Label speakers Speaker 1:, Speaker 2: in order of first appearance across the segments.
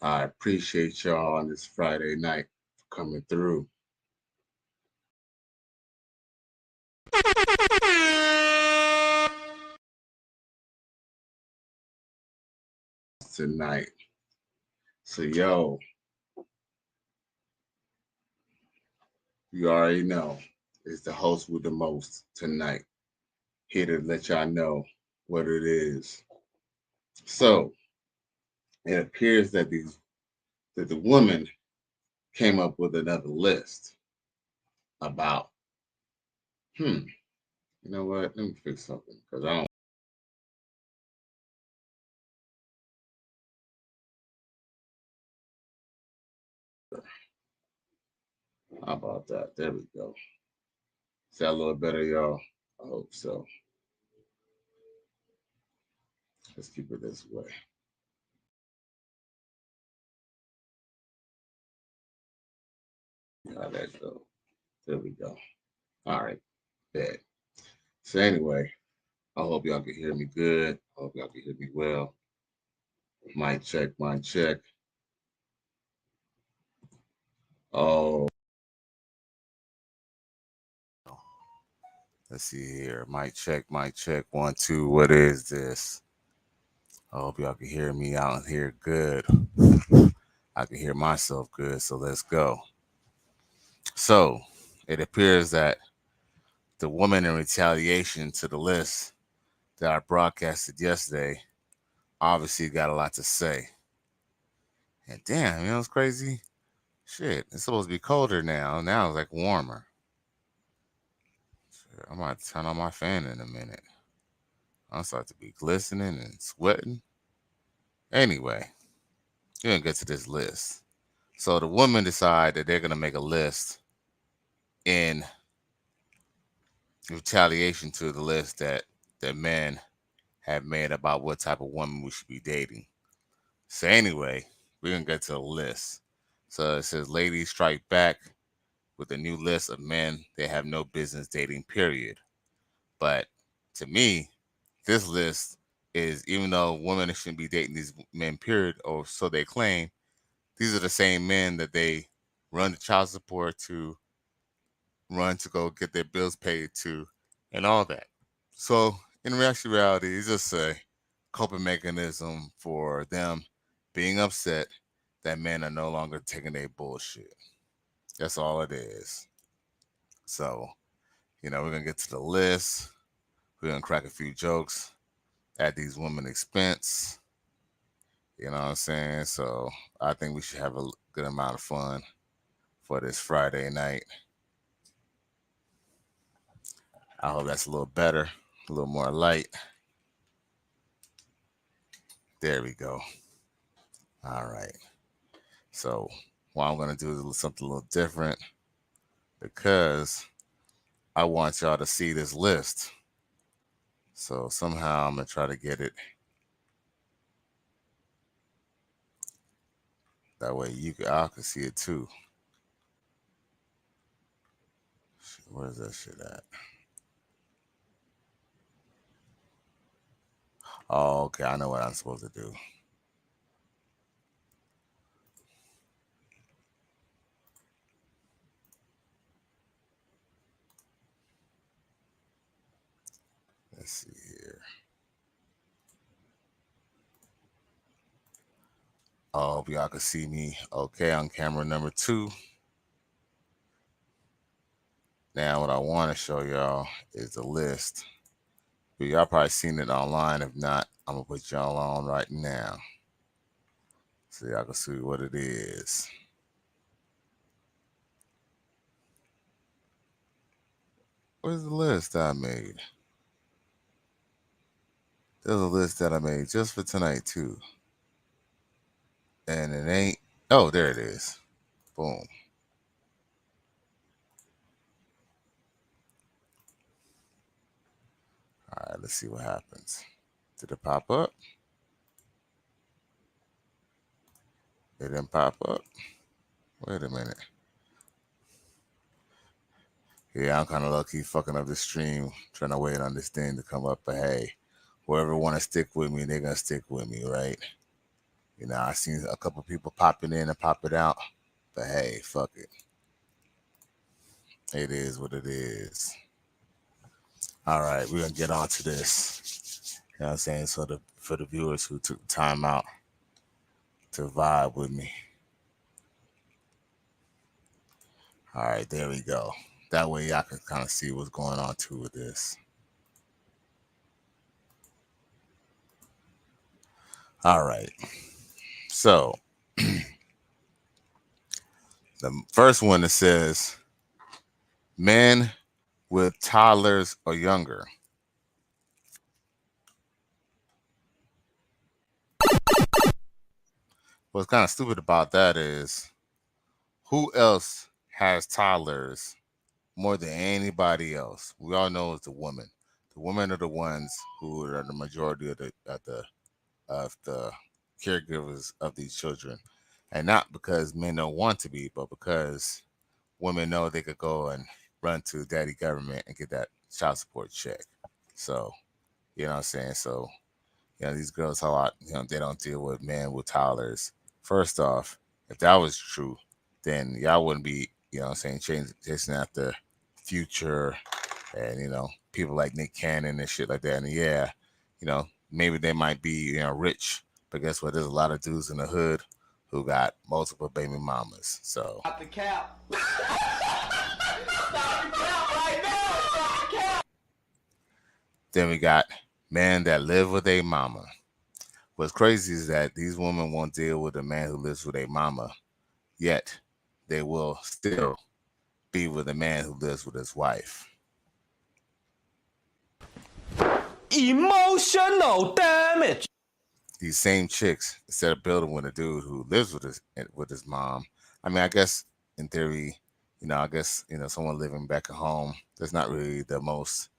Speaker 1: I appreciate y'all on this Friday night for coming through tonight. So, yo, you already know it's the host with the most tonight. Here to let y'all know what it is. So, it appears that the woman came up with another list about, you know what? Let me fix something because I don't. How about that? There we go. Is that a little better, y'all? I hope so. Let's keep it this way. How that go? There we go. All right. Bad. So anyway, I hope y'all can hear me good. I hope y'all can hear me well. Mic check, mic check. Oh, let's see here. Mic check, mic check. 1, 2. What is this? I hope y'all can hear me out here good. I can hear myself good. So let's go. So it appears that the woman in retaliation to the list that I broadcasted yesterday obviously got a lot to say. And damn, it's crazy. Shit, it's supposed to be colder now. Now it's like warmer. Shit, I might turn on my fan in a minute. I'm starting to be glistening and sweating. Anyway, we're gonna get to this list. So the women decide that they're gonna make a list in retaliation to the list that men have made about what type of woman we should be dating. So anyway, we're gonna get to the list. So it says ladies strike back with a new list of men they have no business dating, period. But to me, this list is, even though women shouldn't be dating these men, period, or so they claim, these are the same men that they run the child support to, run to go get their bills paid to, and all that. So in reality, it's just a coping mechanism for them being upset that men are no longer taking their bullshit. That's all it is. So, we're gonna get to the list. We're gonna crack a few jokes at these women expense. You know what I'm saying? So I think we should have a good amount of fun for this Friday night. I hope that's a little better, a little more light. There we go. All right. So what I'm gonna do is something a little different because I want y'all to see this list. So somehow I'm gonna try to get it that way I can see it too. Where's that shit at? Oh, okay. I know what I'm supposed to do. Let's see here. I hope y'all can see me okay on camera number 2. Now, what I want to show y'all is the list. But y'all probably seen it online. If not, I'm going to put y'all on right now so y'all can see what it is. Where's the list I made? There's a list that I made just for tonight, too. And it ain't. Oh, there it is. Boom. All right, let's see what happens. Did it pop up? It didn't pop up. Wait a minute. Yeah, I'm kind of lucky fucking up the stream, trying to wait on this thing to come up. But hey, whoever want to stick with me, they're going to stick with me, right? I seen a couple people popping in and popping out, but hey, fuck it. It is what it is. All right, we're gonna get on to this. You know what I'm saying? So for the viewers who took time out to vibe with me. All right, there we go. That way y'all can kind of see what's going on too with this. All right. So the first one that says men with toddlers or younger. What's kind of stupid about that is who else has toddlers more than anybody else? We all know it's the women. The women are the ones who are the majority of the caregivers of these children, and not because men don't want to be, but because women know they could go and run to daddy government and get that child support check. So, you know what I'm saying? So, these girls a lot, they don't deal with men with toddlers. First off, if that was true, then y'all wouldn't be, chasing after Future and, people like Nick Cannon and shit like that. And yeah, maybe they might be, rich, but guess what? There's a lot of dudes in the hood who got multiple baby mamas. So
Speaker 2: Stop the cap.
Speaker 1: Then we got men that live with a mama. What's crazy is that these women won't deal with a man who lives with a mama, yet they will still be with a man who lives with his wife.
Speaker 2: Emotional damage.
Speaker 1: These same chicks, instead of building with a dude who lives with his mom, I mean, I guess in theory, someone living back at home, that's not really the most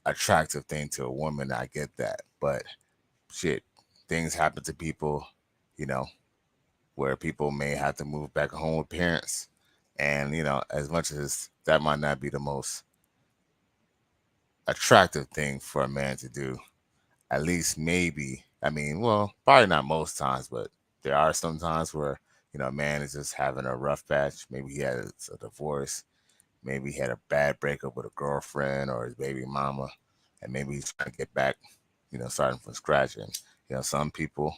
Speaker 1: attractive thing to a woman. I get that, but shit, things happen to people, where people may have to move back home with parents, and as much as that might not be the most attractive thing for a man to do, at least maybe, probably not most times, but there are some times where, a man is just having a rough patch. Maybe he had a divorce. Maybe he had a bad breakup with a girlfriend or his baby mama. And maybe he's trying to get back, starting from scratch. And, some people,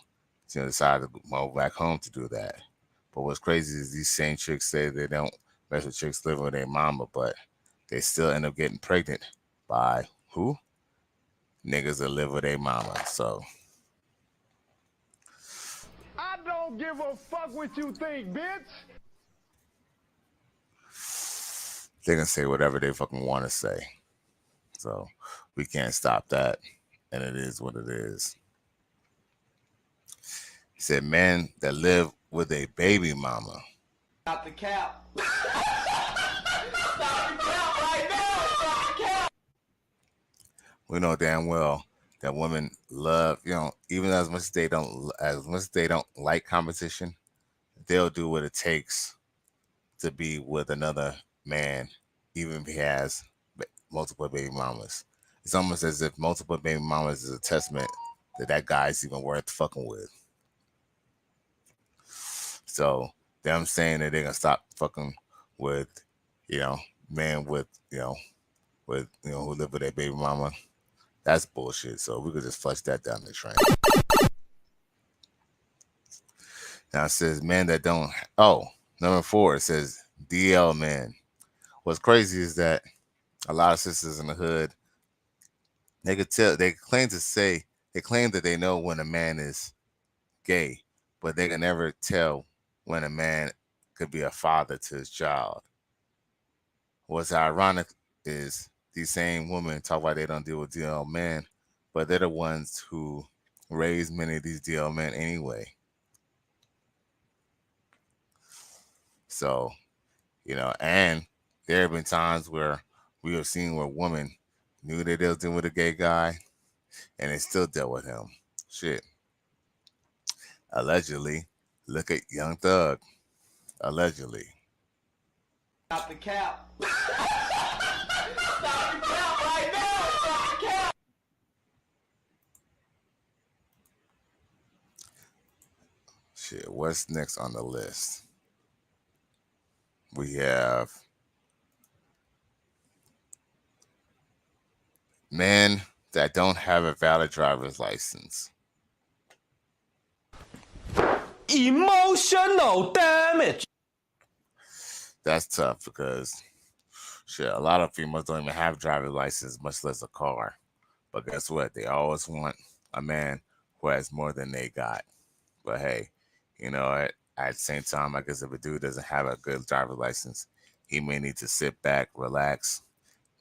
Speaker 1: decide to move back home to do that. But what's crazy is these same chicks say they don't mess with chicks living with their mama, but they still end up getting pregnant by who? Niggas that live with their mama. So
Speaker 3: I don't give a fuck what you think, bitch.
Speaker 1: they can say whatever they fucking want to say. So we can't stop that. And it is what it is. He said men that live with a baby mama.
Speaker 2: Stop the cap. Stop the cap right now. Stop the cap.
Speaker 1: We know damn well that women love, even as much as they don't like competition, they'll do what it takes to be with another man, even if he has multiple baby mamas. It's almost as if multiple baby mamas is a testament that guy's even worth fucking with. So them saying that they're gonna stop fucking with, men with, who live with their baby mama, that's bullshit. So we could just flush that down the train. Now it says men that don't. Oh, number 4, it says DL men. What's crazy is that a lot of sisters in the hood, they claim that they know when a man is gay, but they can never tell when a man could be a father to his child. What's ironic is these same women talk about they don't deal with DL men, but they're the ones who raise many of these DL men anyway. So, and there have been times where we have seen where women knew they was dealing with a gay guy and they still dealt with him. Shit. Allegedly. Look at Young Thug. Allegedly.
Speaker 2: Stop the cap. Stop the cap right now. Stop the cap.
Speaker 1: Shit, what's next on the list? We have men that don't have a valid driver's license.
Speaker 4: Emotional damage.
Speaker 1: That's tough because shit, a lot of females don't even have driver's license, much less a car. But guess what? They always want a man who has more than they got. But hey, at the same time, I guess if a dude doesn't have a good driver's license, he may need to sit back, relax.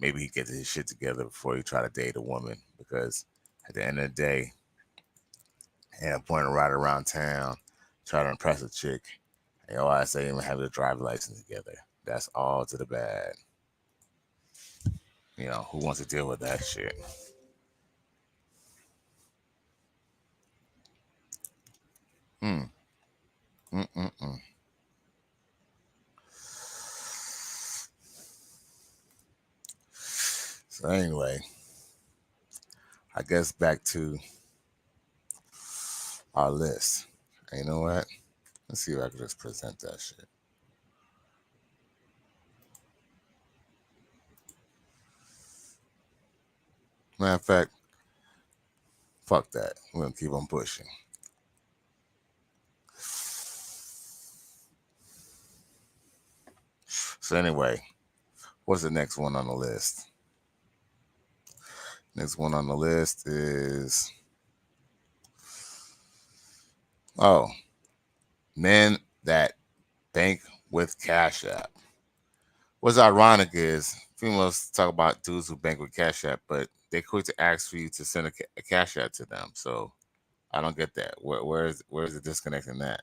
Speaker 1: Maybe he gets his shit together before he try to date a woman. Because at the end of the day, and pointing right around town, try to impress a chick, and your ass ain't even have your driver's license together. That's all to the bad. Who wants to deal with that shit? Mm-mm-mm. So anyway, I guess back to our list. And you know what? Let's see if I can just present that shit. Matter of fact, fuck that. We're gonna keep on pushing. So anyway, what's the next one on the list? Next one on the list is men that bank with Cash App. What's ironic is females talk about dudes who bank with Cash App, but they quick to ask for you to send a Cash App to them. So I don't get that. Where's the disconnect in that?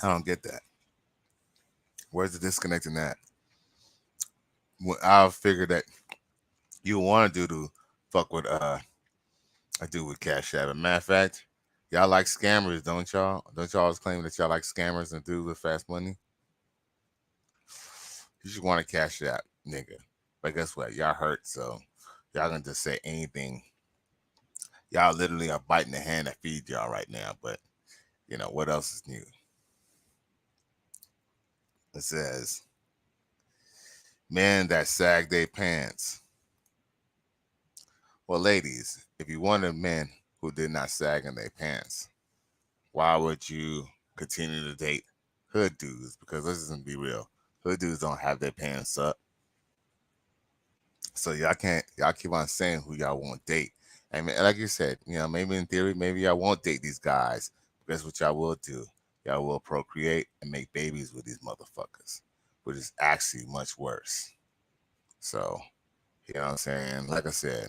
Speaker 1: I don't get that. Where's the disconnect in that? I'll figure that you want to do to fuck with a dude with Cash App. As a matter of fact, y'all like scammers, don't y'all? Don't y'all always claim that y'all like scammers and dudes with fast money? You should want a Cash App, nigga. But guess what? Y'all hurt, so y'all gonna just say anything. Y'all literally are biting the hand that feeds y'all right now. But what else is new? It says, men that sag their pants. Well, ladies, if you wanted men who did not sag in their pants, why would you continue to date hood dudes? Because let's just be real, hood dudes don't have their pants up. So y'all keep on saying who y'all won't date. And like you said, maybe in theory, maybe y'all won't date these guys. Because what y'all will do, y'all will procreate and make babies with these motherfuckers, which is actually much worse. So, you know what I'm saying? Like I said,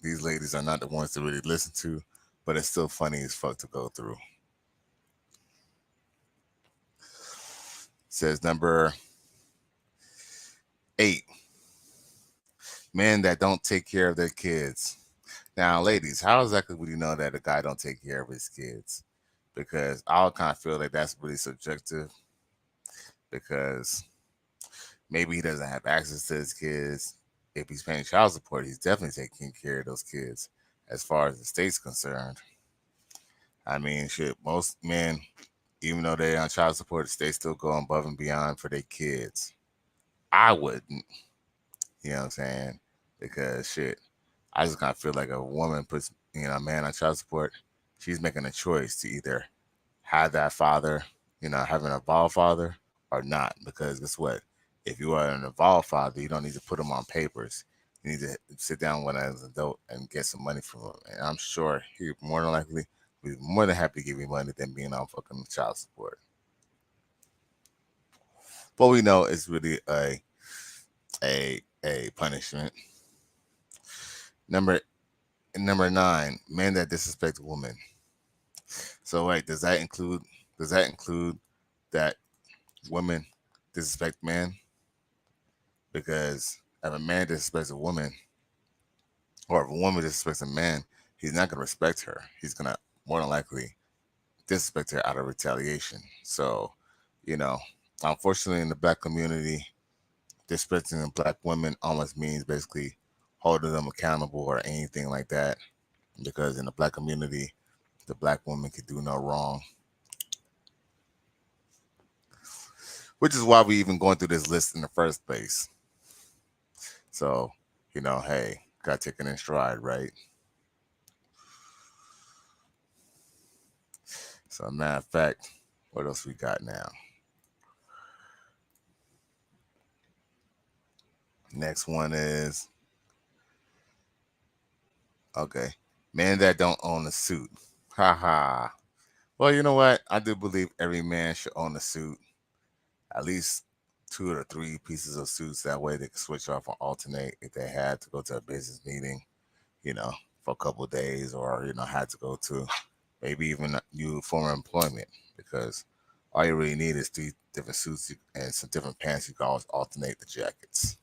Speaker 1: these ladies are not the ones to really listen to, but it's still funny as fuck to go through. It says number 8, men that don't take care of their kids. Now, ladies, how exactly would you know that a guy don't take care of his kids? Because I'll kind of feel like that's really subjective. Because maybe he doesn't have access to his kids. If he's paying child support, he's definitely taking care of those kids. As far as the state's concerned, I mean, shit, most men, even though they're on child support, they still go above and beyond for their kids. I wouldn't, you know what I'm saying? Because shit, I just kind of feel like a woman puts, a man on child support, she's making a choice to either have that father, have an involved father or not. Because guess what? If you are an involved father, you don't need to put him on papers. You need to sit down with him as an adult and get some money from him. And I'm sure he more than likely be more than happy to give you money than being on fucking child support. But we know it's really a punishment. Number 9, men that disrespect women. So wait, does that include that women disrespect men? Because if a man disrespects a woman, or if a woman disrespects a man, he's not gonna respect her. He's gonna more than likely disrespect her out of retaliation. So, unfortunately in the black community, disrespecting black women almost means basically holding them accountable or anything like that, because in the black community, the black woman could do no wrong. Which is why we even going through this list in the first place. So, hey, got taken in stride, right? So, matter of fact, what else we got now? Next one is, okay, men that don't own a suit. Haha. Well, you know what? I do believe every man should own a suit, at least 2 or 3 pieces of suits. That way they can switch off or alternate if they had to go to a business meeting, for a couple of days, or, had to go to maybe even new former employment, because all you really need is 3 different suits and some different pants. You can always alternate the jackets.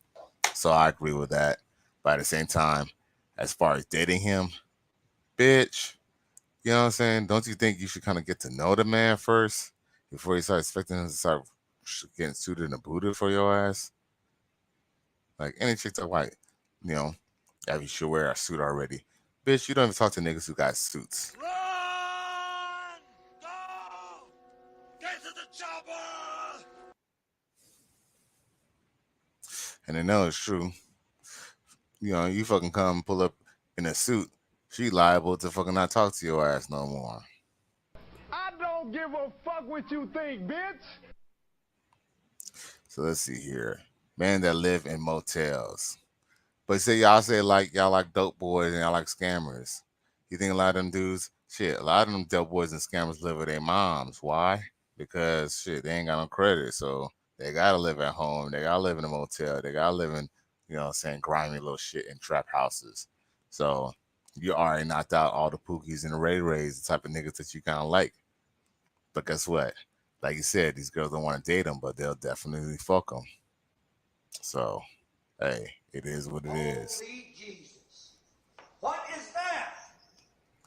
Speaker 1: So I agree with that. But at the same time, as far as dating him, bitch, you know what I'm saying? Don't you think you should kind of get to know the man first before you start expecting him to start getting suited and booted for your ass? Like, any chick talk like, that you should wear a suit already. Bitch, you don't even talk to niggas who got suits.
Speaker 4: Run! Go! Get to the chopper!
Speaker 1: And I know it's true. You fucking come pull up in a suit, she liable to fucking not talk to your ass no more.
Speaker 3: I don't give a fuck what you think, bitch.
Speaker 1: So let's see here. Men that live in motels. But say y'all like dope boys and y'all like scammers. You think a lot of them dudes, shit, a lot of them dope boys and scammers live with their moms. Why? Because shit, they ain't got no credit. So they gotta live at home. They gotta live in a motel. They gotta live in, grimy little shit in trap houses. So you already knocked out all the Pookies and the Ray Rays, the type of niggas that you kind of like. But guess what? Like you said, these girls don't want to date them, but they'll definitely fuck them. So, hey, it is what it is.
Speaker 4: Holy Jesus. What is that?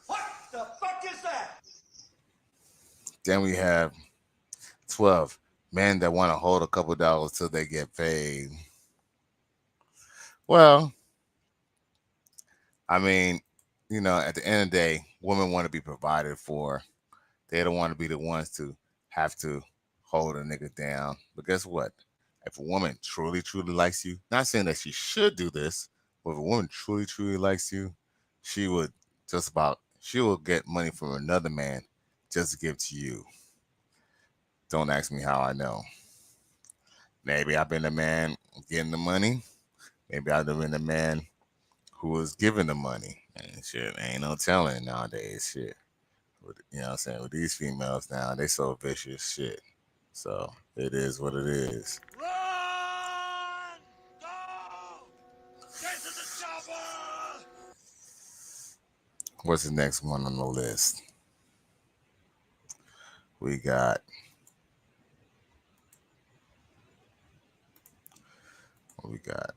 Speaker 4: What the fuck is that?
Speaker 1: Then we have 12 men that want to hold a couple dollars till they get paid. Well, I mean, at the end of the day, women want to be provided for. They don't want to be the ones to have to hold a nigga down. But guess what? If a woman truly, truly likes you, not saying that she should do this, but if a woman truly, truly likes you, she will get money from another man just to give to you. Don't ask me how I know. Maybe I've been the man getting the money. Maybe I've been the man who was giving the money. And shit, ain't no telling nowadays, shit. You know what I'm saying? With these females now, they so vicious, shit. So it is what it is.
Speaker 4: Run! Go! Get to the chopper!
Speaker 1: What's the next one on the list? We got what we got?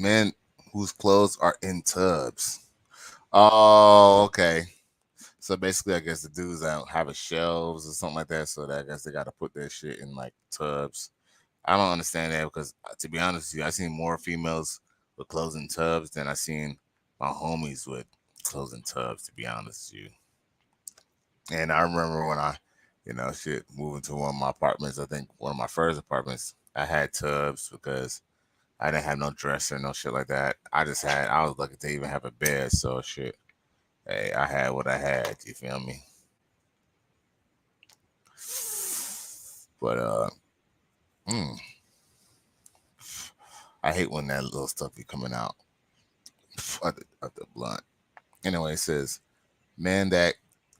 Speaker 1: Men whose clothes are in tubs. Oh, okay. So basically, I guess the dudes that have shelves or something like that, so that I guess they got to put their shit in like tubs. I don't understand that because, to be honest with you, I seen more females with clothes in tubs than I seen my homies with clothes in tubs. To be honest with you, and I remember when I, moving to one of my apartments. I think one of my first apartments, I had tubs because I didn't have no dresser, no shit like that. I was lucky to even have a bed, so shit. Hey, I had what I had. You feel me? But I hate when that little stuff be coming out of the blunt. Anyway, it says men that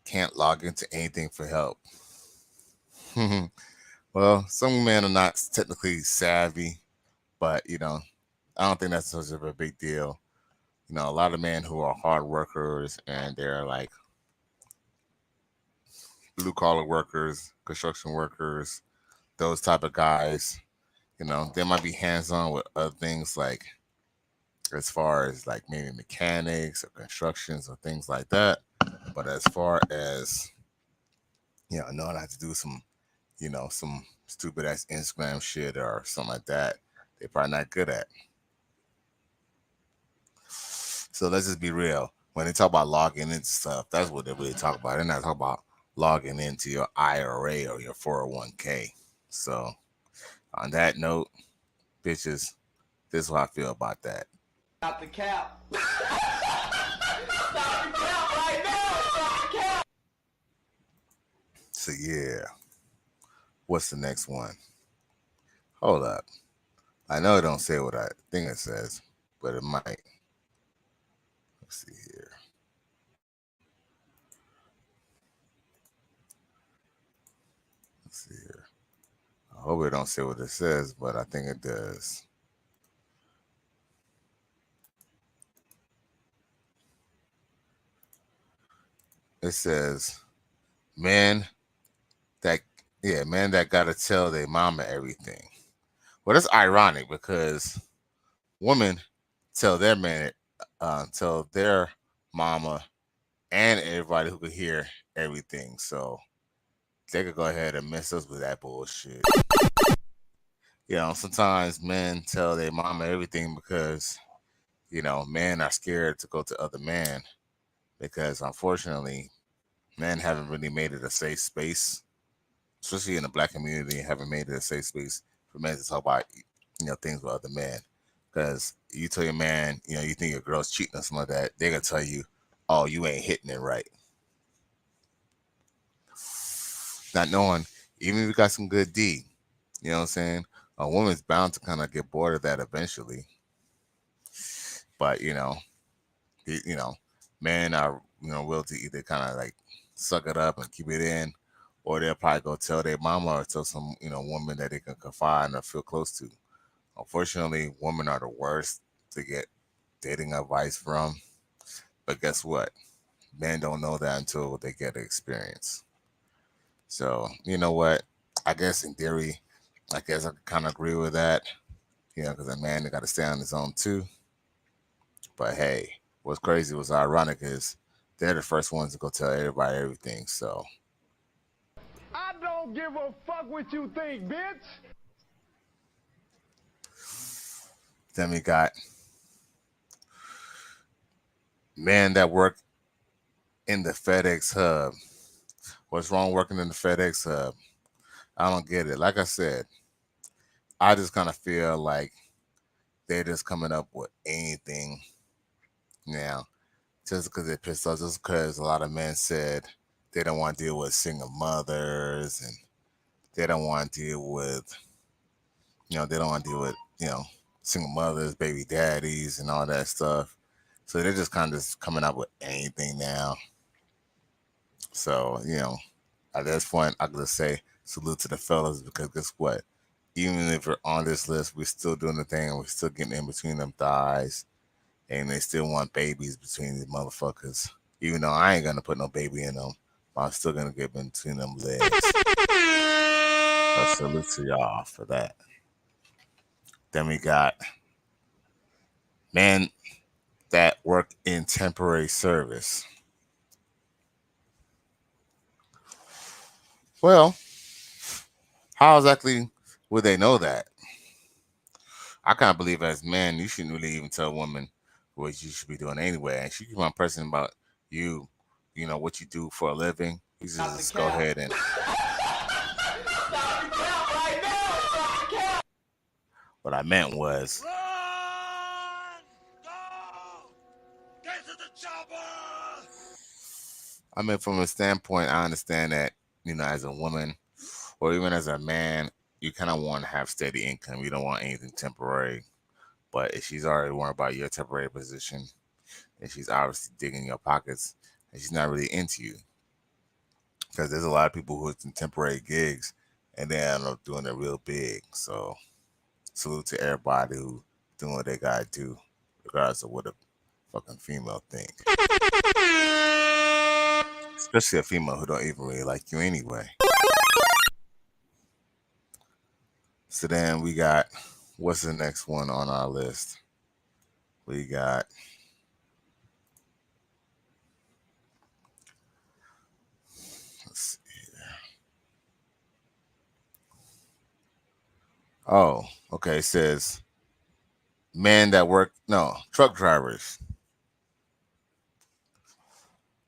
Speaker 1: can't log into anything for help. Well, some men are not technically savvy, but I don't think that's such of a big deal. A lot of men who are hard workers and they're like blue collar workers, construction workers, those type of guys, they might be hands on with other things like as far as like maybe mechanics or constructions or things like that. But as far as knowing how to do some some stupid ass Instagram shit or something like that, they're probably not good at. So let's just be real. When they talk about logging into stuff, that's what they really talk about. They're not talking about logging into your IRA or your 401k. So on that note, bitches, this is how I feel about that.
Speaker 2: Stop the cap. Stop the cap right now. Stop the cap.
Speaker 1: So yeah, what's the next one? Hold up. I know it don't say what I think it says, but it might. Let's see here. Let's see here. I hope it don't say what it says, but I think it does. It says, man that man that gotta tell their mama everything. Well, that's ironic because women tell their man, tell their mama and everybody who could hear everything. So they could go ahead and mess us with that bullshit. Sometimes men tell their mama everything because, men are scared to go to other men because unfortunately, men haven't really made it a safe space, especially in the black community, haven't made it a safe space for men to talk about, things with other men. Because you tell your man, you think your girl's cheating or something like that, they're going to tell you, oh, you ain't hitting it right. Not knowing, even if you got some good D, you know what I'm saying? A woman's bound to kind of get bored of that eventually. But, men are, will to either kind of like suck it up and keep it in, or they'll probably go tell their mama or tell some, woman that they can confide or feel close to. Unfortunately, women are the worst to get dating advice from. But guess what? Men don't know that until they get the experience. So, you know what? I guess in theory, I kind of agree with that. Because a man, they got to stay on his own too. But hey, what's crazy, what's ironic is they're the first ones to go tell everybody everything. So
Speaker 3: I don't give a fuck what you think, bitch.
Speaker 1: then we got men that work in the FedEx hub. What's wrong working in the FedEx hub? I don't get it. Like I said, I just kind of feel like they're just coming up with anything now, just because they're pissed off, just because a lot of men said they don't want to deal with single mothers and they don't want to deal with, single mothers, baby daddies, and all that stuff. So they're just kind of just coming up with anything now. So, at this point, I could just say salute to the fellas because guess what? Even if we're on this list, we're still doing the thing and we're still getting in between them thighs. And they still want babies between these motherfuckers. Even though I ain't gonna put no baby in them, but I'm still gonna get between them legs. So salute to y'all for that. Then we got men that work in temporary service. Well, how exactly would they know that? I kind of believe as men, you shouldn't really even tell a woman what you should be doing anyway. And she keep on pressing about you, what you do for a living. You should
Speaker 2: Stop the
Speaker 1: just go
Speaker 2: cap.
Speaker 1: ahead and.
Speaker 2: Stop the cap right now. Stop the cap.
Speaker 1: What I meant was,
Speaker 4: Run! Go! Get to the chopper!
Speaker 1: I mean, from a standpoint, I understand that, as a woman or even as a man, you kind of want to have steady income. You don't want anything temporary. But if she's already worried about your temporary position, and she's obviously digging your pockets, and she's not really into you, because there's a lot of people who are in temporary gigs and they end up doing it real big. So salute to everybody who doing what they gotta do, regardless of what a fucking female think. Especially a female who don't even really like you anyway. So then we got, what's the next one on our list? We got, let's see here. Oh, okay. It says men that work, no, truck drivers.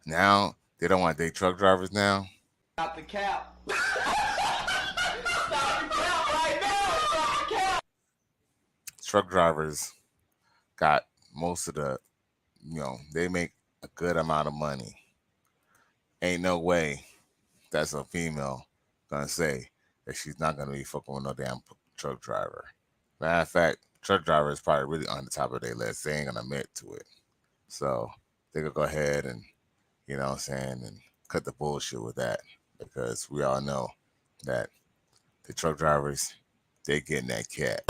Speaker 1: Now they don't want to date truck drivers now.
Speaker 2: Stop the cap. Stop the cap right now. Stop the cap.
Speaker 1: Truck drivers got most of the, they make a good amount of money. Ain't no way that's a female gonna say that she's not gonna be fucking with no damn truck driver. Matter of fact, truck driver is probably really on the top of their list. They ain't gonna admit to it. So they could go ahead and, you know what I'm saying, and cut the bullshit with that, because we all know that the truck drivers, they getting that cat.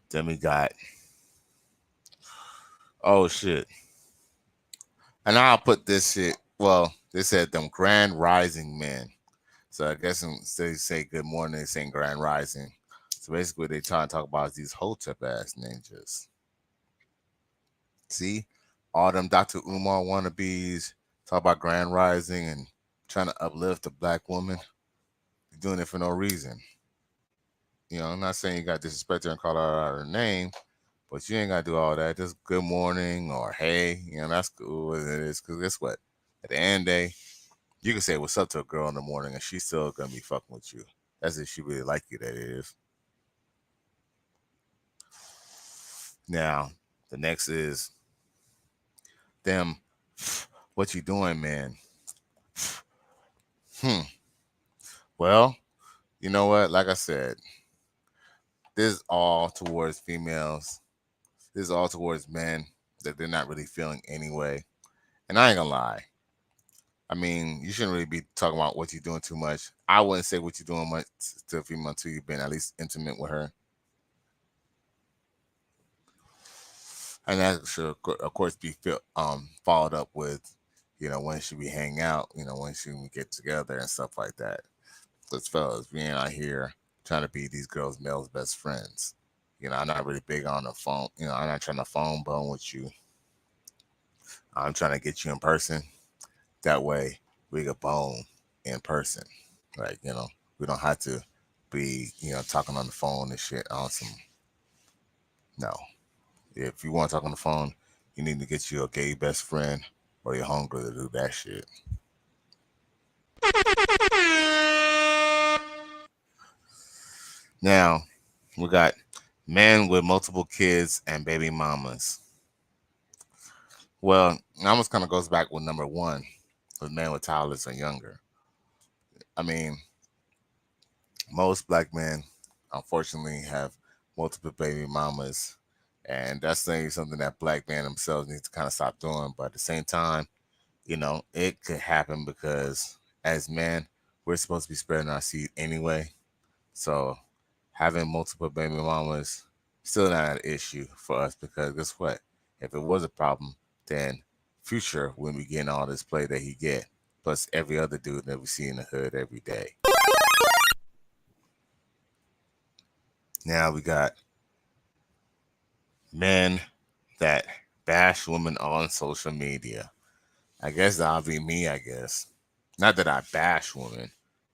Speaker 1: Then we got, oh shit. And I'll put this shit, well, they said them grand rising men. So I guess instead of say good morning, they're saying grand rising. So basically what they trying to talk about is these hotep ass ninjas. See? All them Dr. Umar wannabes talk about grand rising and trying to uplift the black woman. You're doing it for no reason. You know, I'm not saying you got to disrespect her and call her out her name, but you ain't got to do all that. Just good morning or hey, you know, that's cool as it is. Because guess what? At the end of the day, you can say what's up to a girl in the morning and she's still going to be fucking with you. That's if she really like you, that is. Now, the next is them, what you doing, man? Well, you know what? Like I said, this is all towards females. This is all towards men that they're not really feeling anyway. And I ain't gonna lie. I mean, you shouldn't really be talking about what you're doing too much. I wouldn't say what you're doing much to a female until you've been at least intimate with her. And that should, of course, be followed up with, you know, when should we hang out? You know, when should we get together and stuff like that. Because fellas, we ain't out here trying to be these girls' males' best friends. You know, I'm not really big on the phone. You know, I'm not trying to phone bone with you. I'm trying to get you in person. That way, we can bone in person. Like, you know, we don't have to be, you know, talking on the phone and shit on some. No. If you want to talk on the phone, you need to get you a gay best friend or your homegirl to do that shit. Now, we got men with multiple kids and baby mamas. Well, it almost kind of goes back with number one, with men with toddlers and younger. I mean, most black men, unfortunately, have multiple baby mamas, and that's something that black men themselves need to kind of stop doing. But at the same time, you know, it could happen because as men, we're supposed to be spreading our seed anyway. So having multiple baby mamas still not an issue for us, because guess what? If it was a problem, then Future wouldn't be getting all this play that he get, plus every other dude that we see in the hood every day. Now we got men that bash women on social media. I guess that'll be me, I guess. Not that I bash women,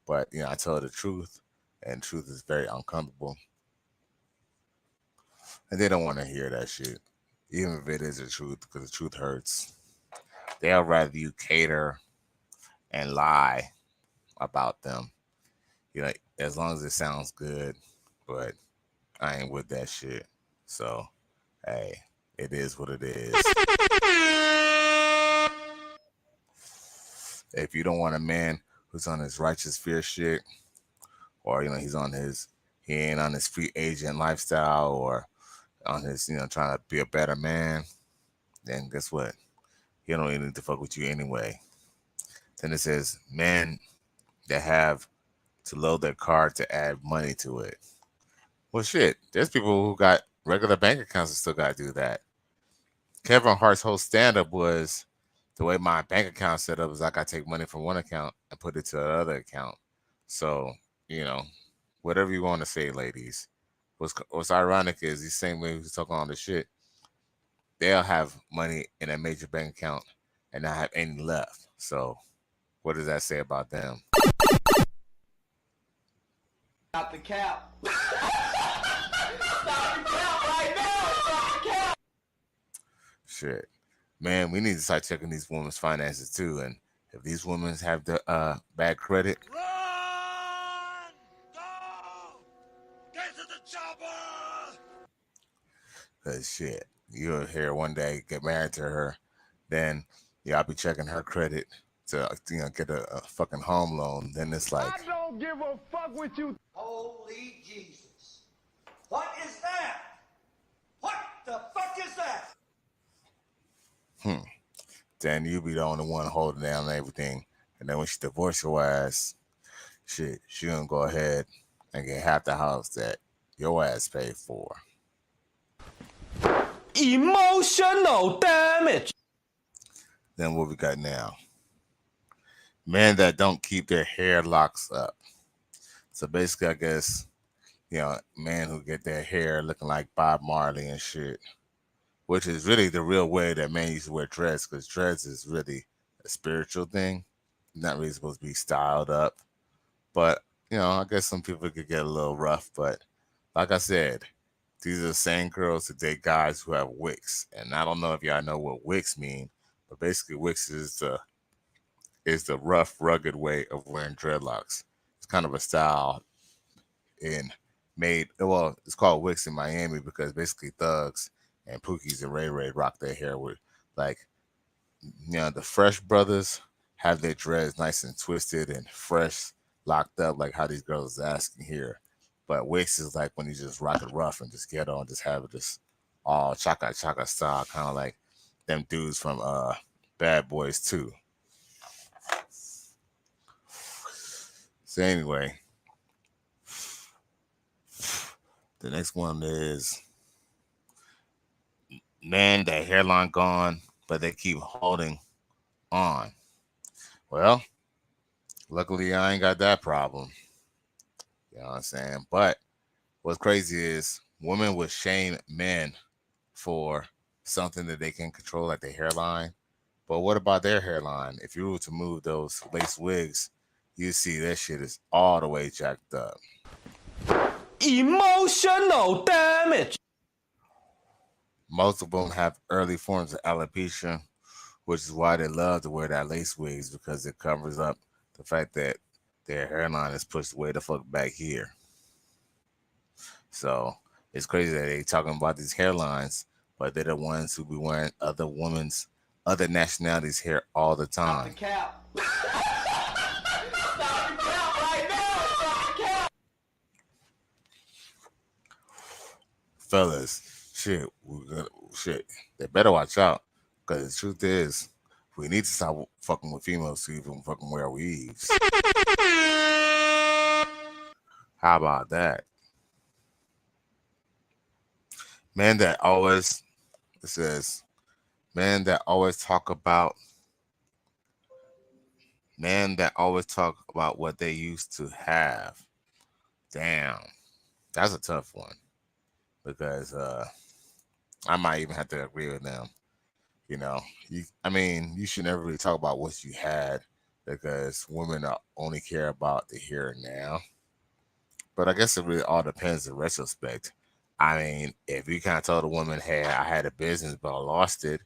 Speaker 1: but, you know, I tell the truth, and truth is very uncomfortable. And they don't want to hear that shit, even if it is the truth, because the truth hurts. They'll rather you cater and lie about them, you know, as long as it sounds good. But I ain't with that shit. So, hey, it is what it is. If you don't want a man who's on his righteous fear shit, or, you know, he ain't on his free agent lifestyle, or on his, you know, trying to be a better man, then guess what? He don't even need to fuck with you anyway. Then it says men that have to load their card to add money to it. Well, shit, there's people who got regular bank accounts and still got to do that. Kevin Hart's whole stand-up was, the way my bank account set up is like I take money from one account and put it to another account. So, you know, whatever you want to say, ladies. What's ironic is these same ladies who talking all this shit, they'll have money in a major bank account and not have any left. So what does that say about them?
Speaker 2: Stop the cap. Stop the cap right now. Stop the cap.
Speaker 1: Shit, man, we need to start checking these women's finances too. And if these women have the bad credit,
Speaker 4: Run! Go! Get to the chopper!
Speaker 1: cause shit, you'll hear one day get married to her, then y'all be checking her credit to get a fucking home loan. Then it's like,
Speaker 3: I don't give a fuck what you
Speaker 4: Holy Jesus. What is that? What the fuck is that?
Speaker 1: then you be the only one holding down everything. And then when she divorce your ass, shit, she gonna go ahead and get half the house that your ass paid for.
Speaker 2: Emotional damage.
Speaker 1: Then what we got now? Men that don't keep their hair locks up. So basically, I guess, men who get their hair looking like Bob Marley and shit, which is really the real way that men used to wear dreads, because dreads is really a spiritual thing, not really supposed to be styled up. But, I guess some people could get a little rough. But like I said, these are the same girls that date guys who have wicks. And I don't know if y'all know what wicks mean, but basically wicks is the rough, rugged way of wearing dreadlocks. It's kind of a style it's called wicks in Miami because basically thugs and Pookies and Ray Ray rock their hair with, like, the Fresh brothers have their dreads nice and twisted and fresh, locked up, like how these girls is asking here. But wicks is like when you just rock it rough and just get on, just have it just all chaka chaka style, kind of like them dudes from Bad Boys 2. So anyway, the next one is men that hairline gone, but they keep holding on. Well, luckily I ain't got that problem. You know what I'm saying? But what's crazy is women would shame men for something that they can control, like their hairline. But what about their hairline? If you were to move those lace wigs, you see that shit is all the way jacked up.
Speaker 2: Emotional damage.
Speaker 1: Most of them have early forms of alopecia, which is why they love to wear that lace wigs, because it covers up the fact that their hairline is pushed way the fuck back here. So it's crazy that they talking about these hairlines, but they're the ones who be wearing other nationalities' hair all the
Speaker 2: Stop the
Speaker 1: time.
Speaker 2: cap. Stop the cap right now. Stop the cap.
Speaker 1: Fellas, shit, they better watch out, because the truth is, we need to stop fucking with females to even fucking wear weaves. How about that? Men that always, it says, men that always talk about what they used to have. Damn, that's a tough one, because I might even have to agree with them. You should never really talk about what you had, because women only care about the here and now. But I guess it really all depends in retrospect. I mean, if you kind of told a woman, hey, I had a business, but I lost it,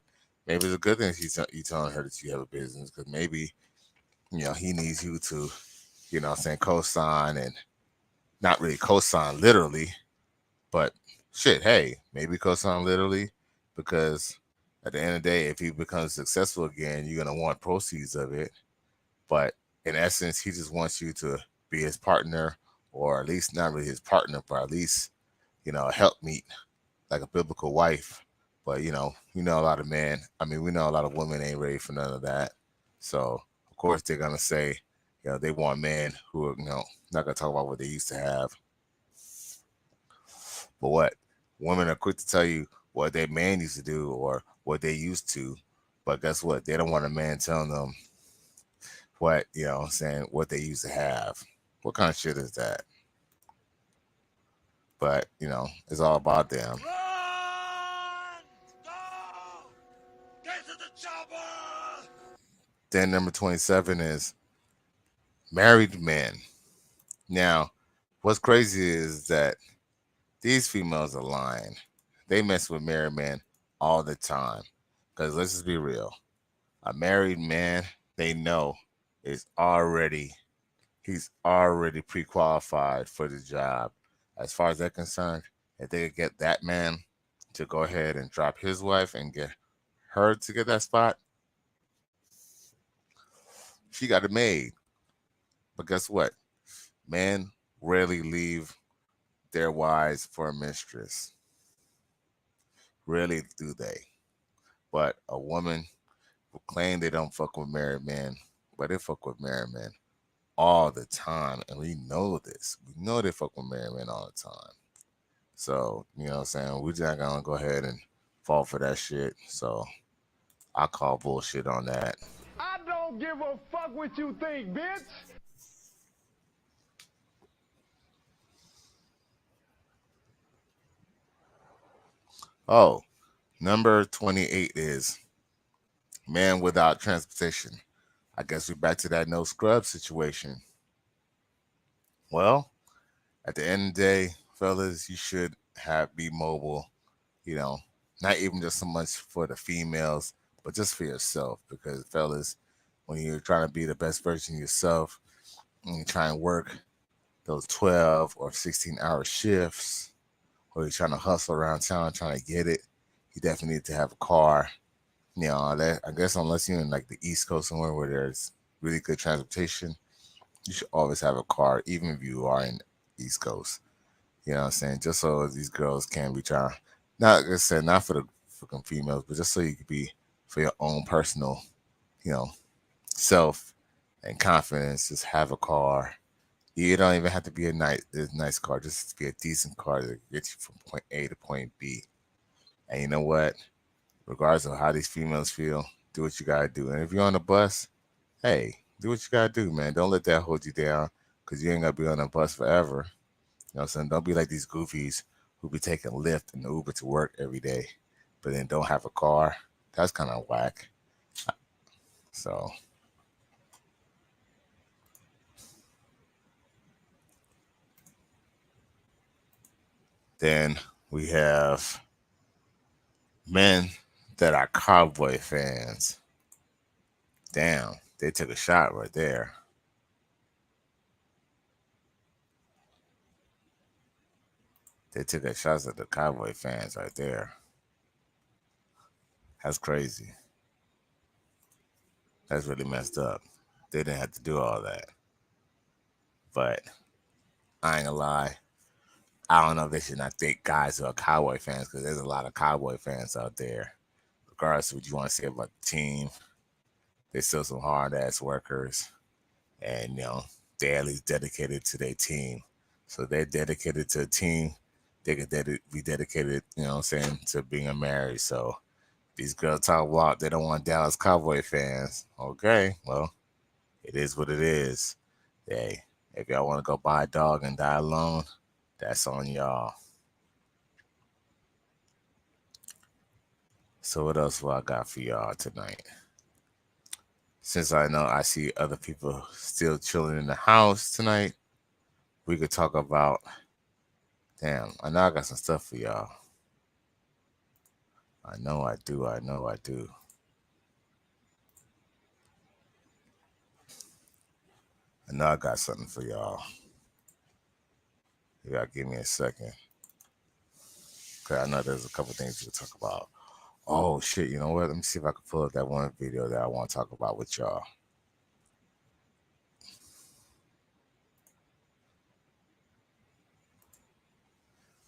Speaker 1: maybe it's a good thing you telling her that you have a business, because maybe, he needs you to, co-sign, and not really co-sign literally, but shit, hey, maybe co-sign literally, because at the end of the day, if he becomes successful again, you're going to want proceeds of it. But in essence, he just wants you to be his partner, or at least not really his partner, but at least, a helpmeet, like a biblical wife. But, we know a lot of men. We know a lot of women ain't ready for none of that. So, of course, they're going to say, they want men who are, not going to talk about what they used to have. But what? Women are quick to tell you what their man used to do or what they used to. But guess what? They don't want a man telling them what they used to have. What kind of shit is that? But, it's all about them.
Speaker 4: Run! Go! Get to the chopper!
Speaker 1: Then number 27 is married men. Now, What's crazy is that these females are lying. They mess with married men all the time. Because let's just be real. A married man, they know, is already he's already pre-qualified for the job. As far as they're concerned, if they could get that man to go ahead and drop his wife and get her to get that spot, she got it made. But guess what? Men rarely leave their wives for a mistress. Rarely do they. But a woman will claim they don't fuck with married men, but they fuck with married men all the time. And we know this. We know they fuck with married men all the time. So, you know what I'm saying? We're just not gonna go ahead and fall for that shit. So I call bullshit on that.
Speaker 3: I don't give a fuck what you think, bitch.
Speaker 1: Oh, number 28 is man without transportation. I guess we're back to that no scrub situation. Well, at the end of the day, fellas, you should be mobile, you know, not even just so much for the females, but just for yourself. Because fellas, when you're trying to be the best version of yourself and you try and work those 12 or 16-hour shifts, or you're trying to hustle around town trying to get it, you definitely need to have a car. You know, that I guess unless you're in like the East Coast somewhere where there's really good transportation, you should always have a car, even if you are in the East Coast. You know what I'm saying? Just so these girls can be trying, not like I said, not for the fucking females, but just so you could be for your own personal, you know, self and confidence. Just have a car. You don't even have to be a nice car. Just be a decent car to get you from point A to point B. And you know what? Regardless of how these females feel, do what you gotta do. And if you're on the bus, hey, do what you gotta do, man. Don't let that hold you down because you ain't gonna be on the bus forever. You know what I'm saying? Don't be like these goofies who be taking Lyft and Uber to work every day, but then don't have a car. That's kind of whack. So then we have men that are cowboy fans. Damn, they took a shot right there. They took a shot at the cowboy fans right there. That's crazy. That's really messed up. They didn't have to do all that. But I ain't gonna lie. I don't know if they should not think guys who are cowboy fans because there's a lot of cowboy fans out there. Regardless of what you want to say about the team, they're still some hard ass workers, and they're at least dedicated to their team. So they're dedicated to a team. They could be dedicated, to being a married. So these girls talk about they don't want Dallas Cowboy fans. Okay, well, it is what it is. Hey, if y'all want to go buy a dog and die alone, that's on y'all. So what else do I got for y'all tonight? Since I know I see other people still chilling in the house tonight, we could talk about. Damn, I know I got some stuff for y'all. I know I do. I know I do. I know I got something for y'all. You gotta give me a second. Cause I know there's a couple things to talk about. Oh shit, you know what? Let me see if I can pull up that one video that I want to talk about with y'all.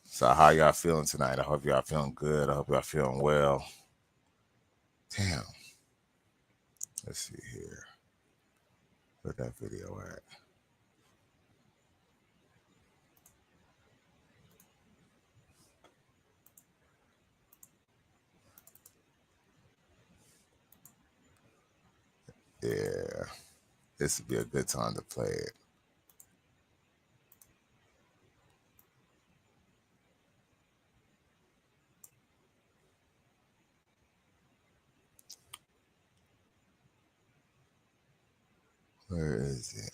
Speaker 1: So how y'all feeling tonight? I hope y'all feeling good. I hope y'all feeling well. Damn. Let's see here. Where that video at? Yeah. This would be a good time to play it. Where is it?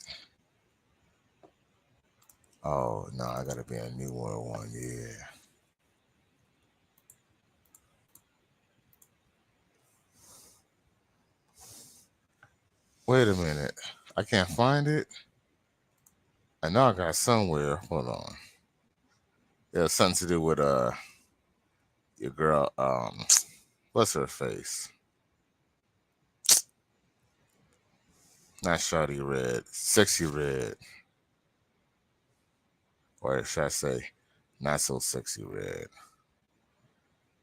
Speaker 1: Oh no, I gotta be a New World one. Yeah. Wait a minute. I can't find it. I know I got it somewhere. Hold on. It was something to do with your girl. What's her face? Not Shawty Red. Sexy Red. Or should I say, not so sexy red.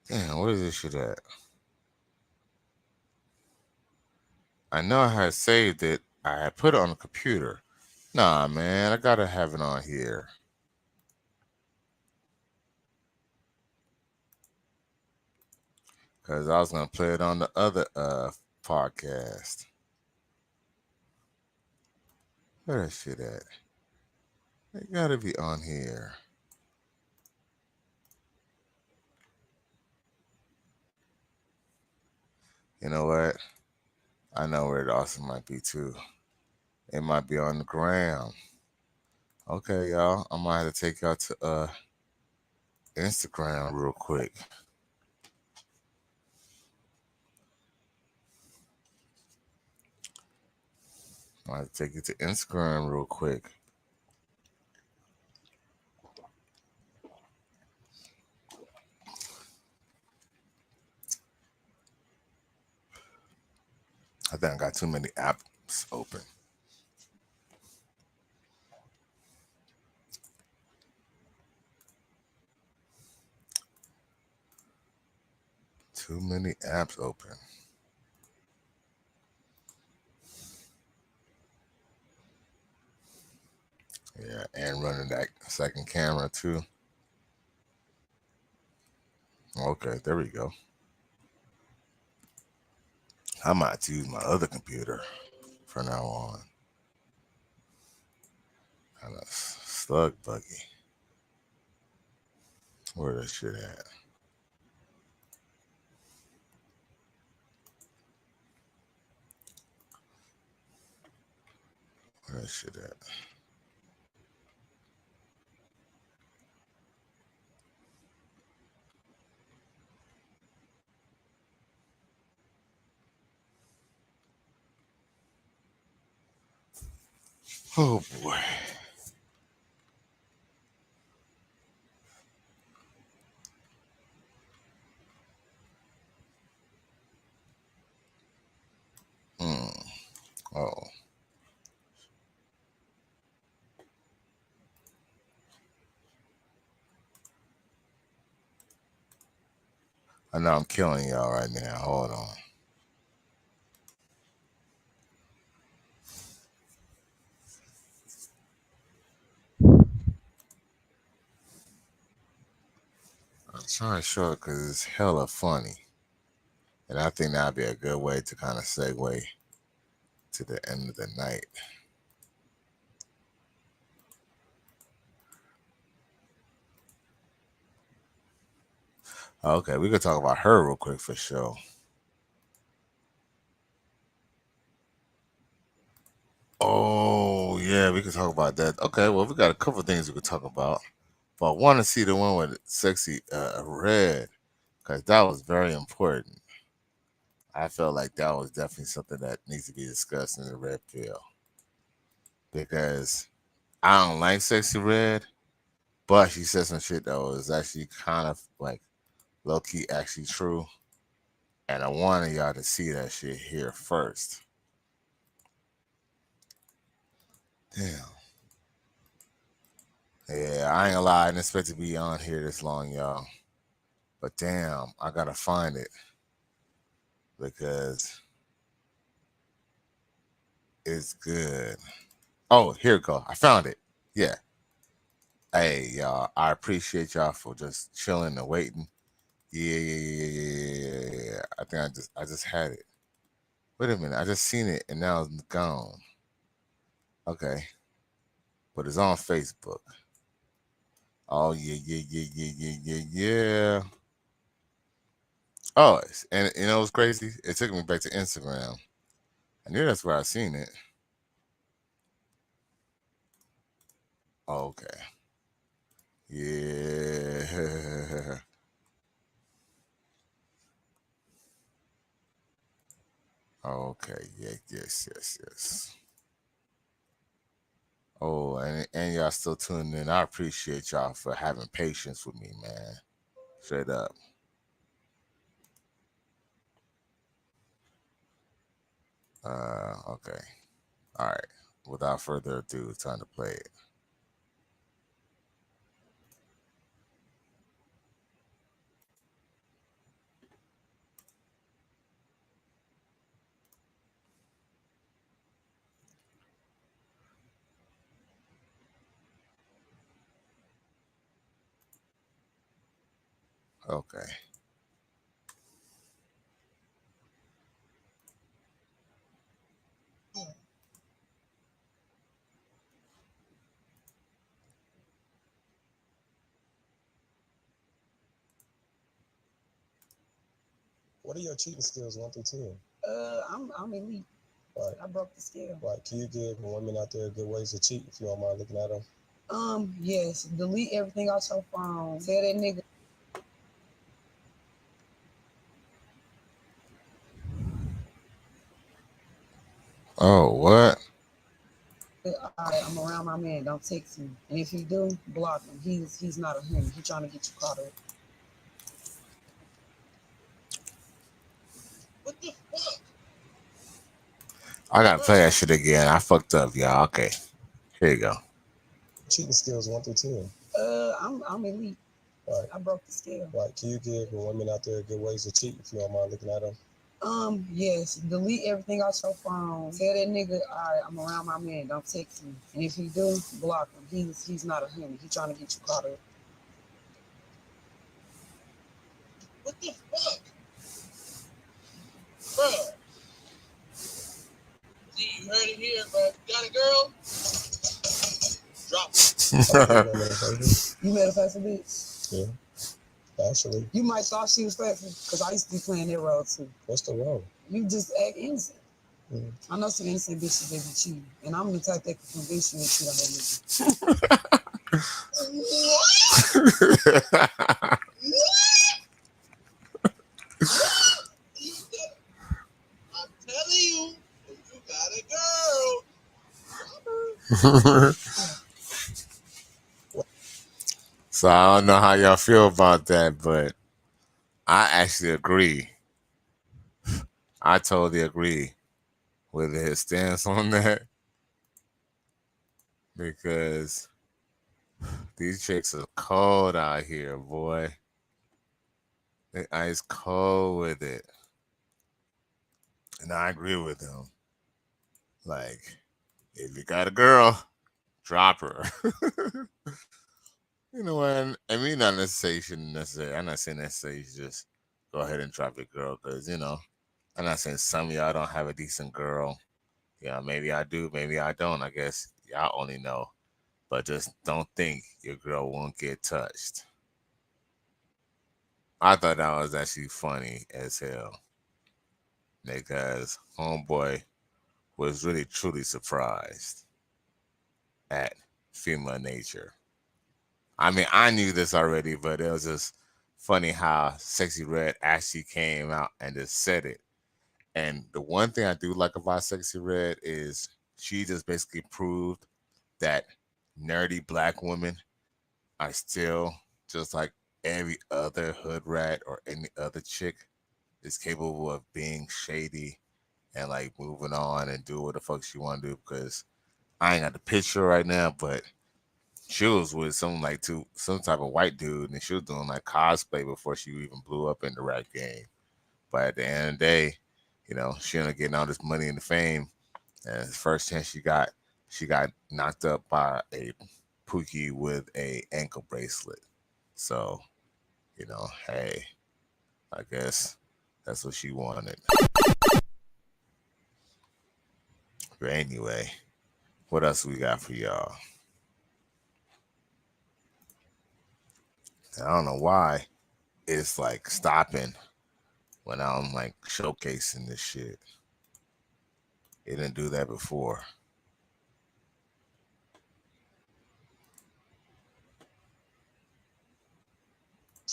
Speaker 1: Damn, where is this shit at? I know I had saved it. I had put it on the computer. Nah, man, I gotta have it on here. Cause I was gonna play it on the other podcast. Where that shit at? It gotta be on here. You know what? I know where it also might be too. It might be on the gram. Okay, y'all. I might have to take y'all to Instagram real quick. I might take you to Instagram real quick. I think I got too many apps open. Too many apps open. Yeah, and running that second camera too. Okay, there we go. I might have to use my other computer from now on. Kind of slug buggy. Where that shit at? Where that shit at? Oh boy. Oh. I know I'm killing y'all right now. Hold on. I'm trying to show it because it's hella funny. And I think that'd be a good way to kind of segue to the end of the night. Okay, we could talk about her real quick for sure. Oh yeah, we could talk about that. Okay, well we got a couple things we could talk about, but I want to see the one with sexy red because that was very important. I felt like that was definitely something that needs to be discussed in the red pill because I don't like sexy red, but she said some shit that was actually kind of like low key actually true, and I wanted y'all to see that shit here first. Damn. Yeah, I ain't gonna lie. I didn't expect to be on here this long, y'all. But damn, I gotta find it because it's good. Oh, here it go. I found it. Yeah. Hey, y'all. I appreciate y'all for just chilling and waiting. Yeah. I think I just had it. Wait a minute. I just seen it and now it's gone. Okay. But it's on Facebook. Oh yeah. Oh, and you know what's crazy? It took me back to Instagram. I knew that's where I seen it. Okay. Yeah. Okay. Yeah. Yes. Oh, and y'all still tuning in. I appreciate y'all for having patience with me, man. Straight up. Okay. All right. Without further ado, it's time to play it. Okay.
Speaker 5: What are your cheating skills 1 through 10?
Speaker 6: I'm elite.
Speaker 5: Like,
Speaker 6: I broke the scale.
Speaker 5: like, can you give women out there good ways to cheat if you don't mind looking at them?
Speaker 6: Yes. Delete everything off your phone. Tell that nigga.
Speaker 1: Oh, what?
Speaker 6: Alright, I'm around my man. Don't text me. And if he do, block him. He's not a him. He trying to get you caught up.
Speaker 5: What the fuck?
Speaker 1: I gotta play that shit again. I fucked up, y'all. Okay. Here you go.
Speaker 5: Cheating skills 1 through 10.
Speaker 6: I'm elite.
Speaker 5: Like,
Speaker 6: I broke the scale.
Speaker 5: like, can you give women out there good ways to cheat if you don't mind looking at them?
Speaker 6: Yes. Delete everything off your phone. Tell that nigga, alright, I'm around my man. Don't text me. And if he do, block him. He's not a him. He trying to get you caught up.
Speaker 5: What the fuck? Bruh. See, you heard it here, but got a girl? Drop it.
Speaker 6: You made a faster bitch?
Speaker 5: Yeah. Actually.
Speaker 6: You might thought she was faster, because I used to be playing that role too.
Speaker 5: What's the role?
Speaker 6: You just act innocent.
Speaker 5: Mm.
Speaker 6: I know some innocent bitches that be cheating, and I'm the type that can convince you to cheat on that nigga.
Speaker 5: I'm telling you, if you got a girl.
Speaker 1: So I don't know how y'all feel about that, but I actually agree. I totally agree with his stance on that because these chicks are cold out here, boy. They ice cold with it. And I agree with him. Like, if you got a girl, drop her. You know what? I mean, not necessarily, you shouldn't necessarily, I'm not saying necessarily you just go ahead and drop your girl because, you know, I'm not saying some of y'all don't have a decent girl. Yeah, maybe I do, maybe I don't. I guess y'all only know. But just don't think your girl won't get touched. I thought that was actually funny as hell. Because homeboy was really truly surprised at female nature. I mean, I knew this already, but it was just funny how Sexy Red actually came out and just said it. And the one thing I do like about Sexy Red is she just basically proved that nerdy black women are still just like every other hood rat or any other chick is capable of being shady and like moving on and do what the fuck she want to do. Because I ain't got the picture right now, but she was with some type of white dude, and she was doing like cosplay before she even blew up in the rap game. But at the end of the day, you know, she ended up getting all this money and the fame. And the first chance she got knocked up by a Pookie with a ankle bracelet. So, you know, hey, I guess that's what she wanted. But anyway, what else we got for y'all? I don't know why it's like stopping when I'm like showcasing this shit. It didn't do that before.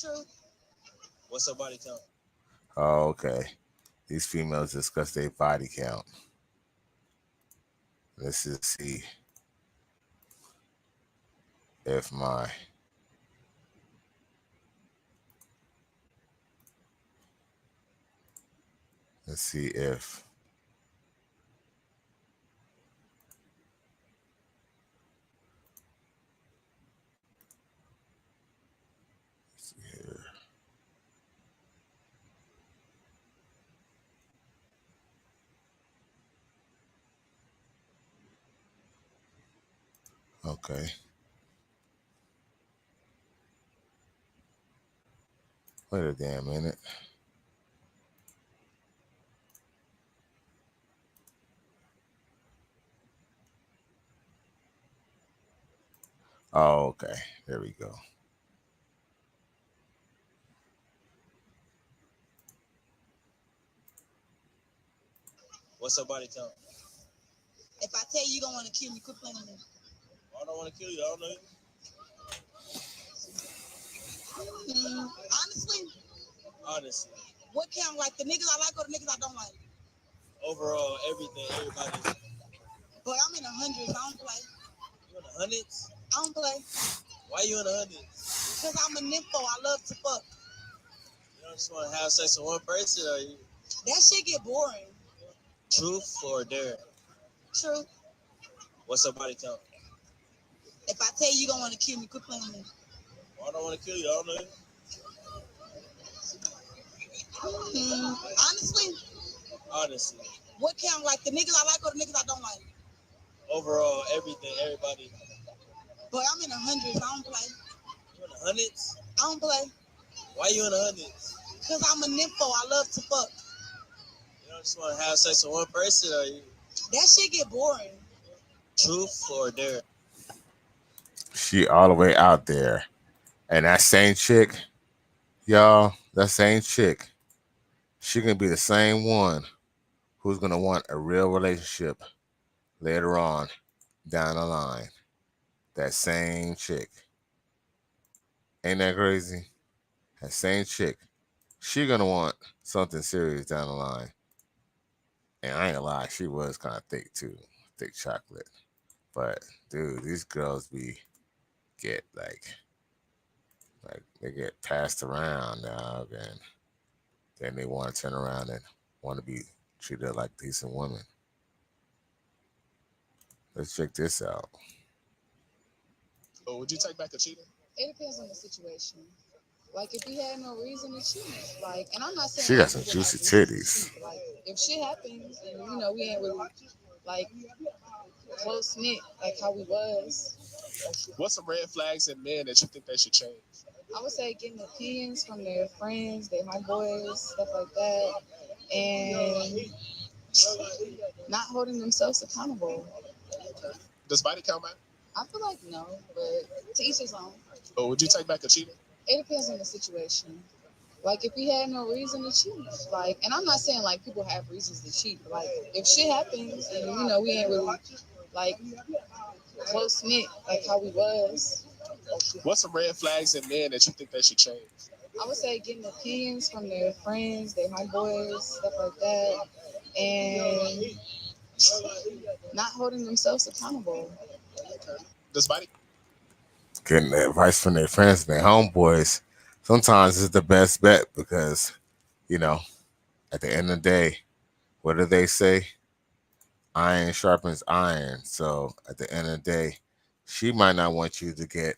Speaker 6: True.
Speaker 5: What's her body count?
Speaker 1: Oh, okay. These females discuss their body count. Let's just see if my let's see if let's see here. Okay. Wait a damn minute. Oh, okay. There we go.
Speaker 5: What's her body count?
Speaker 6: If I tell you you don't want to kill me, quit playing with me.
Speaker 5: I don't want to kill you. I don't know you.
Speaker 6: Honestly,
Speaker 5: Honestly,
Speaker 6: what count? Like the niggas I like or the niggas I don't like?
Speaker 5: overall, everything, everybody.
Speaker 6: But I'm in the hundreds. I don't play.
Speaker 5: You in the hundreds?
Speaker 6: I don't play.
Speaker 5: Why you in the hundreds?
Speaker 6: Because I'm a nympho. I love to fuck.
Speaker 5: You don't just want to have sex with one person, or you
Speaker 6: That shit get boring.
Speaker 5: truth or dare?
Speaker 6: True.
Speaker 5: What's her body count?
Speaker 6: If I tell you you don't want to kill me, quit playing with me.
Speaker 5: I don't want to kill you. I don't know you.
Speaker 6: Honestly,
Speaker 5: Honestly,
Speaker 6: what count? Like the niggas I like or the niggas I don't like?
Speaker 5: overall, everything, everybody.
Speaker 6: But I'm in the hundreds. I don't play.
Speaker 5: You in the hundreds?
Speaker 6: I don't play.
Speaker 5: Why you in the hundreds?
Speaker 6: Because I'm a nympho. I love to fuck.
Speaker 5: You don't just want to have sex with one person, or you
Speaker 6: That shit get boring.
Speaker 5: truth or dare?
Speaker 1: She all the way out there. And that same chick, y'all, that same chick, she gonna be the same one who's gonna want a real relationship later on down the line. That same chick. Ain't that crazy? That same chick. She gonna want something serious down the line. And I ain't gonna lie, she was kind of thick too. Thick chocolate. But dude, these girls get like they get passed around, dog, and then they want to turn around and want to be treated like decent women. Let's check this out.
Speaker 7: Oh, would you take back a cheater?
Speaker 6: It depends on the situation. Like if we had no reason to cheat, like, and I'm not saying
Speaker 1: She got
Speaker 6: like,
Speaker 1: some
Speaker 6: people,
Speaker 1: juicy
Speaker 6: like, reason to
Speaker 1: titties.
Speaker 6: cheat, like if shit happens and you know we ain't really like close knit like how we was,
Speaker 7: What's some red flags in men that you think they should change?
Speaker 6: I would say getting opinions from their friends, their homeboys, stuff like that, and not holding themselves accountable.
Speaker 7: Does body count matter?
Speaker 6: I feel like no, but to each his own.
Speaker 7: Or would you take back a cheater?
Speaker 6: It depends on the situation. Like if we had no reason to cheat, like, and I'm not saying like people have reasons to cheat, but like if shit happens and you know we ain't really like close knit like how we was,
Speaker 7: What's some red flags in men that you think they should change?
Speaker 6: I would say getting opinions from their friends, their homeboys, stuff like that, and not holding themselves accountable.
Speaker 7: Does body
Speaker 1: Getting advice from their friends and their homeboys sometimes is the best bet because, you know, at the end of the day, what do they say? Iron sharpens iron. So at the end of the day, she might not want you to get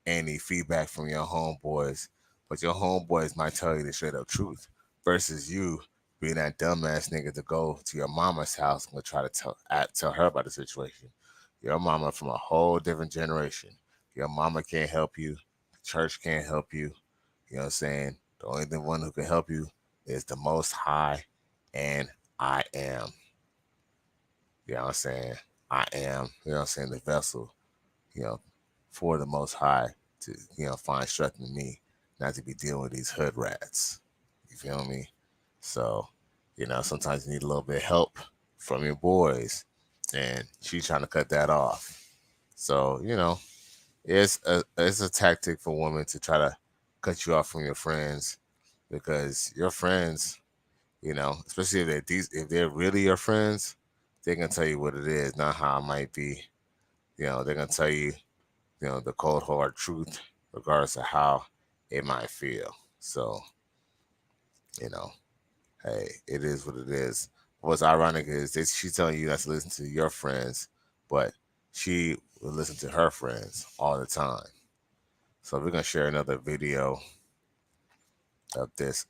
Speaker 1: any feedback from your homeboys, but your homeboys might tell you the straight up truth versus you being that dumbass nigga to go to your mama's house and try to tell her about the situation. Your mama from a whole different generation. Your mama can't help you. The church can't help you. You know what I'm saying? The only one who can help you is the Most High, and I am. You know what I'm saying? I am, you know what I'm saying, the vessel, you know, for the Most High to, you know, find strength in me, not to be dealing with these hood rats. You feel me? So, you know, sometimes you need a little bit of help from your boys, and she's trying to cut that off. So, you know, it's a tactic for women to try to cut you off from your friends, because your friends, especially if they're really your friends, they're gonna tell you what it is, not how it might be. They're gonna tell you, the cold hard truth, regardless of how it might feel. So, you know, hey, it is what it is. What's ironic is that she's telling you not to listen to your friends, but she will listen to her friends all the time. So we're gonna share another video of this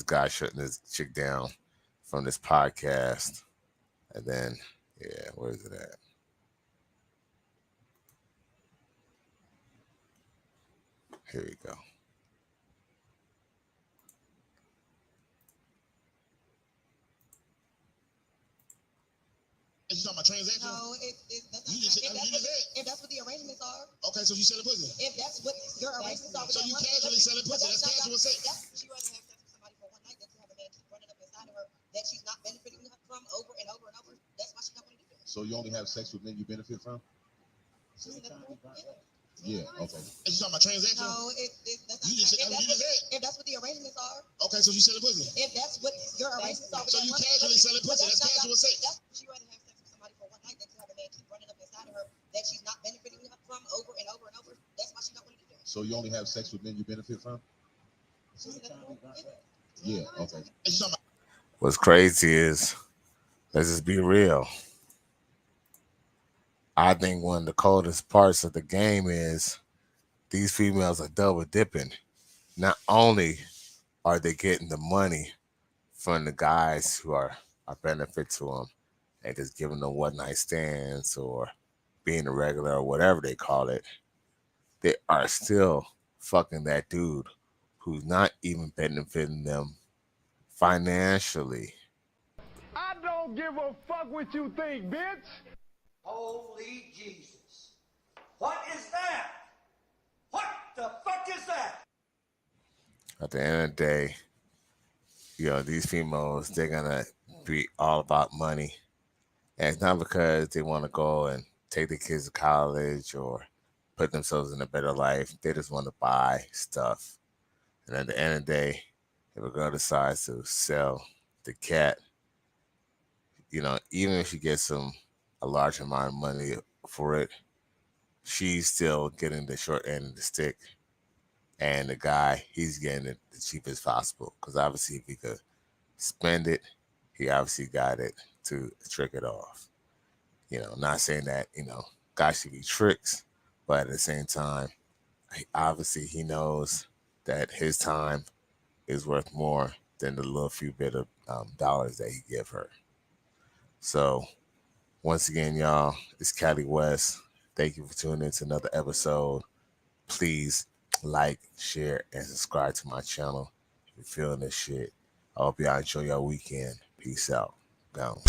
Speaker 1: guy shutting this chick down from this podcast. And then, yeah, where is it at? Here we go.
Speaker 5: You talking about transaction?
Speaker 8: No, that's
Speaker 5: You
Speaker 8: not
Speaker 5: just,
Speaker 8: if,
Speaker 5: you just said.
Speaker 8: if that's what the arrangements are.
Speaker 5: Okay, so you selling pussy.
Speaker 8: If that's what your arrangements are.
Speaker 5: So you casually selling pussy. That's casual sex.
Speaker 8: She rather have sex with somebody for one night than to have a man keep running up inside of her that she's not benefiting from over and over and over. That's why she don't want to do that.
Speaker 9: So you only have sex with men you benefit from? Yeah, okay.
Speaker 5: You talking about transaction?
Speaker 8: No, that's not
Speaker 5: you just,
Speaker 8: if that's what the arrangements are.
Speaker 5: Okay, so you selling pussy.
Speaker 8: If that's what your arrangements are.
Speaker 5: So you casually selling pussy. That's casual sex.
Speaker 8: She rather have sex with somebody for one night than to have a man keep running up inside of her that she's not benefiting from over and over and over. That's why she don't want to do that.
Speaker 9: So you only have sex with men you benefit from? Yeah, okay.
Speaker 1: What's crazy is, let's just be real. I think one of the coldest parts of the game is these females are double dipping. Not only are they getting the money from the guys who are a benefit to them and just giving them one night stands or being a regular or whatever they call it, they are still fucking that dude who's not even benefiting them financially.
Speaker 3: I don't give a fuck what you think, bitch.
Speaker 4: Holy Jesus. What is that? What the fuck is that?
Speaker 1: At the end of the day, these females, they're gonna be all about money. And it's not because they want to go and take the kids to college or put themselves in a better life. They just want to buy stuff. And at the end of the day, if a girl decides to sell the cat, even if she gets a large amount of money for it, she's still getting the short end of the stick. And the guy, he's getting it the cheapest possible. Because obviously, if he could spend it, he obviously got it to trick it off. Not saying that, guys should be tricks, but at the same time, obviously he knows that his time is worth more than the little few bit of dollars that he give her. So, once again, y'all, it's Cali West. Thank you for tuning in to another episode. Please like, share, and subscribe to my channel if you're feeling this shit. I hope y'all enjoy your weekend. Peace out. Gone.